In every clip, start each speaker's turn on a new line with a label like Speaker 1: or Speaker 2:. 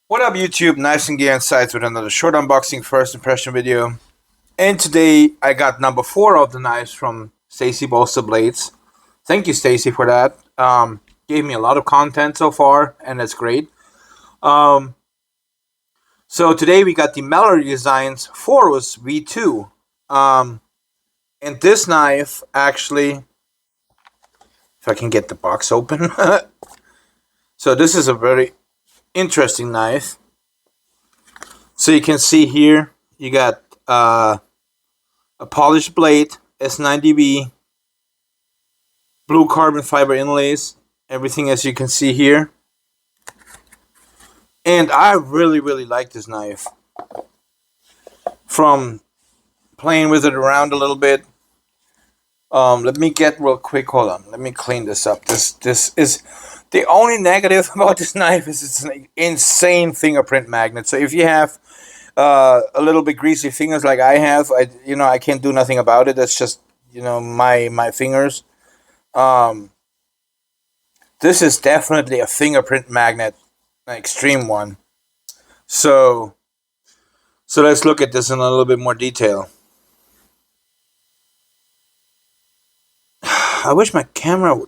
Speaker 1: What up YouTube, Knives and Gear Insights with another short unboxing first impression video. And today I got number 4 of the knives from Stacy Bolster Blades. Thank you Stacy for that. Gave me a lot of content so far and that's great. So today we got the Mallery Designs Phorus V2. And this knife actually, if I can get the box open. So this is a very interesting knife. So you can see here you got a polished blade, S90V, blue carbon fiber inlays, everything as you can see here. And I really like this knife. From playing with it around a little bit. Let me get real quick. Hold on. Let me clean this up. This is the only negative about this knife is it's an insane fingerprint magnet. So if you have a little bit greasy fingers like I have, I can't do nothing about it. That's just my fingers. This is definitely a fingerprint magnet, an extreme one. So let's look at this in a little bit more detail. I wish my camera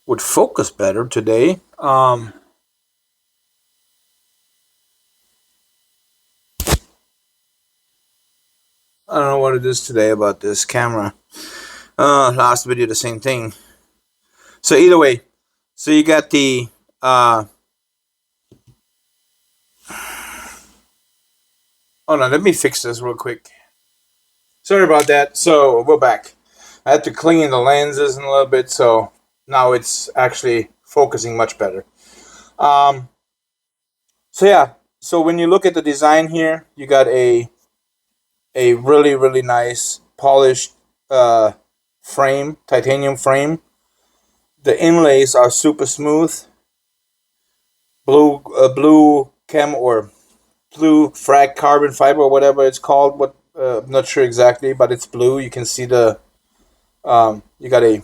Speaker 1: would focus better today. I don't know what it is today about this camera. Last video the same thing. So either way, so you got the hold on, let me fix this real quick. Sorry about that. So we're back. I had to clean the lenses in a little bit, so now it's actually focusing much better. So yeah, so when you look at the design here, you got a really nice polished frame, titanium frame. The inlays are super smooth. Blue frag carbon fiber or whatever it's called. I'm not sure exactly, but it's blue. You can see the you got a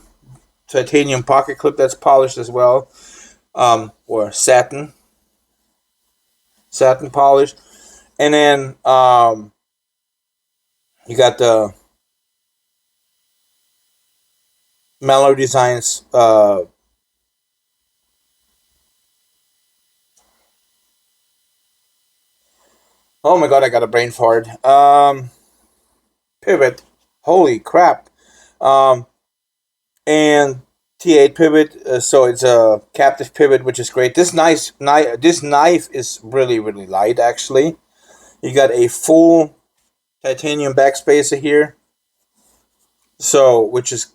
Speaker 1: titanium pocket clip that's polished as well, or satin polish, and then you got the Mallery Designs oh my god, I got a brain fart. Pivot, holy crap. And T8 pivot, so it's a captive pivot, which is great. This knife is really light actually. You got a full titanium backspacer here, so which is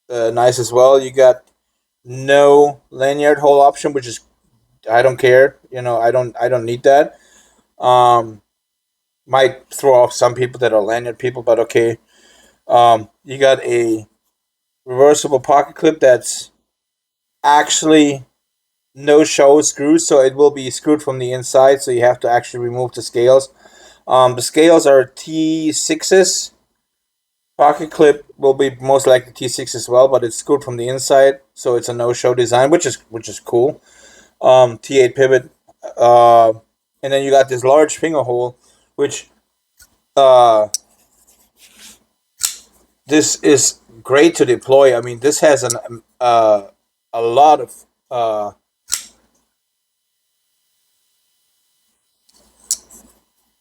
Speaker 1: nice as well. You got no lanyard hole option, which is I don't care. I don't need that. Might throw off some people that are lanyard people, but okay. You got a reversible pocket clip that's actually no show screws, so it will be screwed from the inside, so you have to actually remove the scales. The scales are T6s. Pocket clip will be most likely T6 as well, but it's screwed from the inside, so it's a no-show design, which is cool. T8 pivot, and then you got this large finger hole, which this is great to deploy. I mean, this has a lot of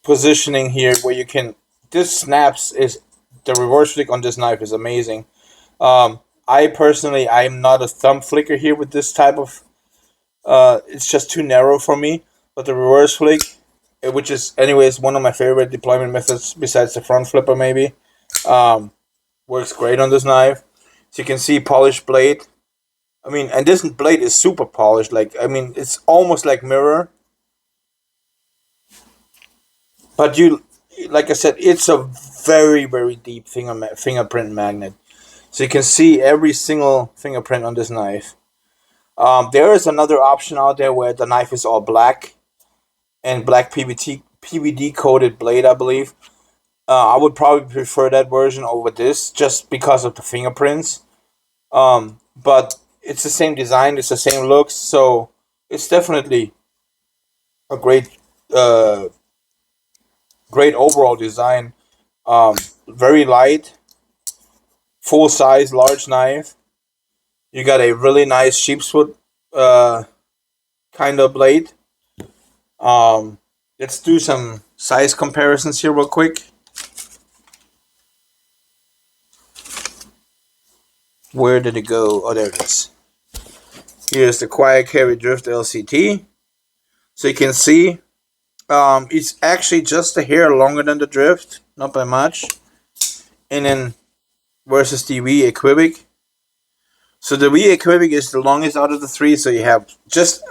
Speaker 1: positioning here where you can. This snaps is the reverse flick on this knife is amazing. I personally, I'm not a thumb flicker here with this type of. It's just too narrow for me. But the reverse flick, which is anyways one of my favorite deployment methods besides the front flipper, maybe. Works great on this knife. So you can see polished blade. I mean, and this blade is super polished. Like, I mean, it's almost like mirror. But like I said, it's a very deep fingerprint magnet. So you can see every single fingerprint on this knife. There is another option out there where the knife is all black and black PVD coated blade, I believe. I would probably prefer that version over this just because of the fingerprints. But it's the same design, it's the same looks, so it's definitely a uh, great overall design. Very light, full size, large knife. You got a really nice sheepsfoot kind of blade. Let's do some size comparisons here real quick. Where did it go? Oh, there it is. Here's the Quiet Carry Drift LCT. So you can see it's actually just a hair longer than the Drift, not by much. And then versus the V Equibic. So the V Equibic is the longest out of the three. So you have just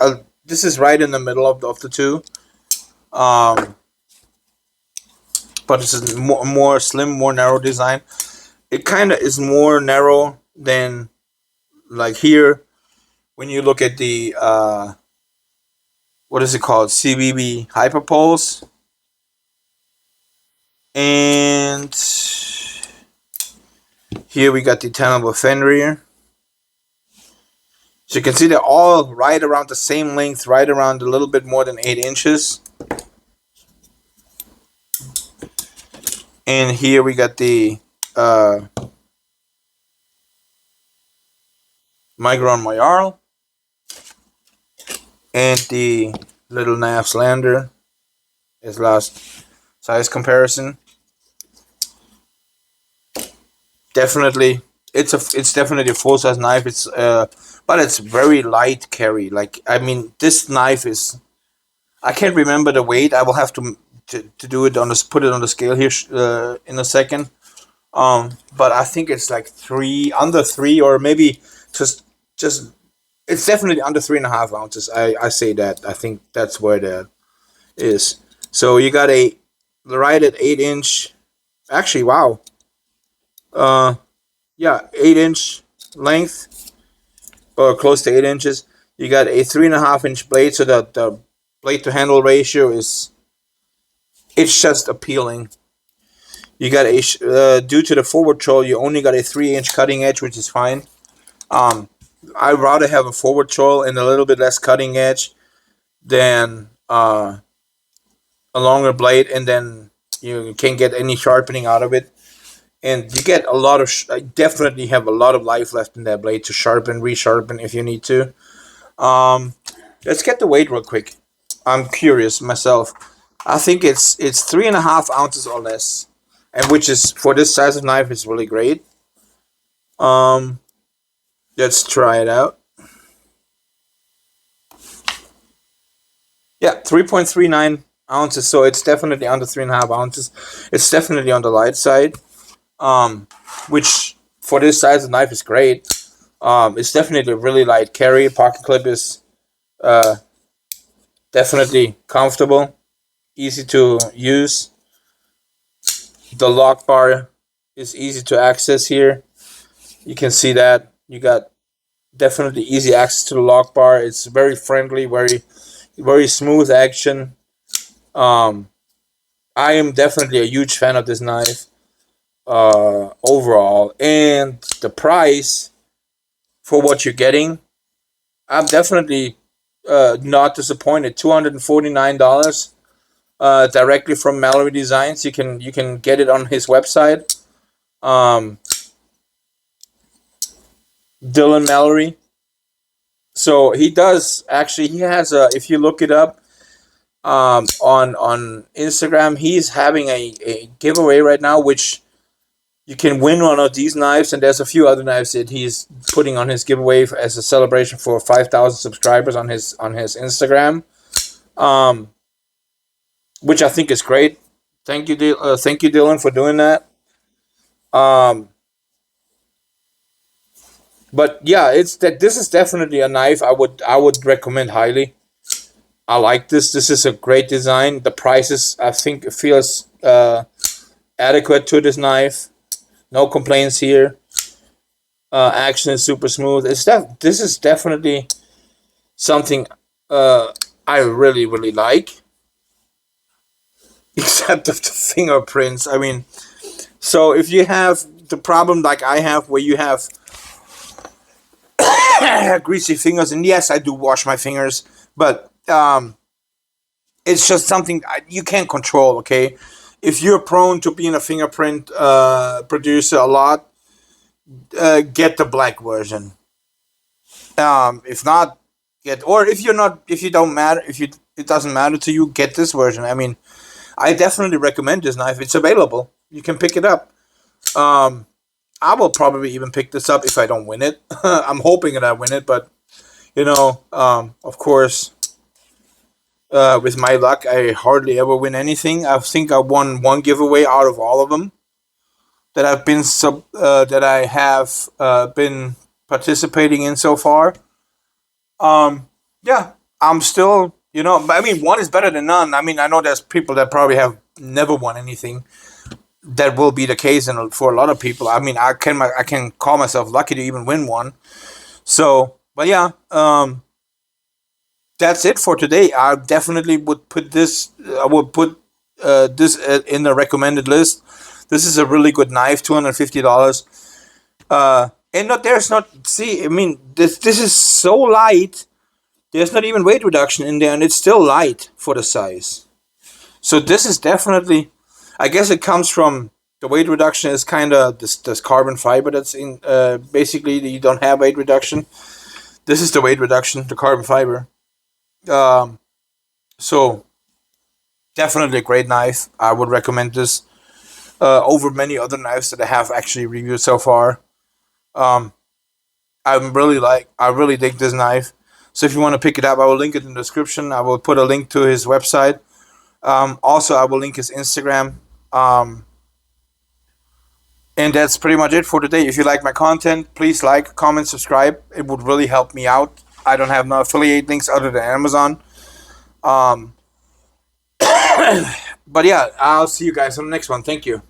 Speaker 1: this is right in the middle of the two. But this is more slim, more narrow design. It kind of is more narrow than like here when you look at the what is it called, CBB Hyperpulse. And here we got the tenable Fenrir. So you can see they're all right around the same length, right around a little bit more than 8 inches. And here we got the Migron Moyarl and the little Navs Lander as last size comparison. Definitely, it's definitely a full size knife. It's but it's very light carry. Like, I mean, this knife is, I can't remember the weight. I will have to do it on this, put it on the scale here in a second. But I think it's like under 3, or maybe just it's definitely under 3.5 ounces. I say that. I think that's where that is. So you got a right at 8-inch. Actually, wow. Yeah, 8-inch length, or close to 8 inches. You got a 3.5-inch blade, so that the blade to handle ratio is, it's just appealing. You got a due to the forward choil, you only got a 3-inch cutting edge, which is fine. I'd rather have a forward choil and a little bit less cutting edge than a longer blade, and then you can't get any sharpening out of it. And you get a lot of, definitely have a lot of life left in that blade to sharpen, resharpen if you need to. Let's get the weight real quick. I'm curious myself. I think it's 3.5 ounces or less, and which is, for this size of knife, is really great. Let's try it out. Yeah, 3.39 ounces. So it's definitely under 3.5 ounces. It's definitely on the light side. Which for this size of knife is great. It's definitely a really light carry. Pocket clip is definitely comfortable, easy to use. The lock bar is easy to access here. You can see that you got definitely easy access to the lock bar. It's very friendly, very smooth action. I am definitely a huge fan of this knife. Overall, and the price for what you're getting, I'm definitely not disappointed. $249 directly from Mallery Designs. You can get it on his website, Dylan Mallery. So he does, actually, he has a, if you look it up on Instagram, he's having a giveaway right now, which you can win one of these knives, and there's a few other knives that he's putting on his giveaway as a celebration for 5,000 subscribers on his Instagram, which I think is great. Thank you, Dylan, for doing that. But yeah, it's that this is definitely a knife I would recommend highly. I like this. This is a great design. The prices, I think, feels adequate to this knife. No complaints here. Action is super smooth. This is definitely something I really, really like. Except of the fingerprints. I mean, so if you have the problem like I have, where you have greasy fingers, and yes, I do wash my fingers, but it's just something you can't control. Okay, if you're prone to being a fingerprint producer a lot, get the black version. If not, or if you're not, if you don't matter, if you it doesn't matter to you, get this version. I mean, I definitely recommend this knife. It's available. You can pick it up. I will probably even pick this up if I don't win it. I'm hoping that I win it, but of course, with my luck, I hardly ever win anything. I think I won one giveaway out of all of them that I've been that I have been participating in so far. Yeah, I'm still, I mean, one is better than none. I mean, I know there's people that probably have never won anything. That will be the case for a lot of people. I mean, I can call myself lucky to even win one. So, but yeah, that's it for today. I definitely would put this. I would put this in the recommended list. This is a really good knife, $250. And not there's not. See, I mean, this is so light. There's not even weight reduction in there, and it's still light for the size. So this is definitely. I guess it comes from the weight reduction is kind of this carbon fiber that's in. Basically, you don't have weight reduction. This is the weight reduction, the carbon fiber. So definitely a great knife. I would recommend this over many other knives that I have actually reviewed so far. I really dig this knife. So if you want to pick it up, I will link it in the description. I will put a link to his website. Also, I will link his Instagram. And that's pretty much it for today. If you like my content, please like, comment, subscribe. It would really help me out. I don't have no affiliate links other than Amazon. But yeah, I'll see you guys on the next one. Thank you.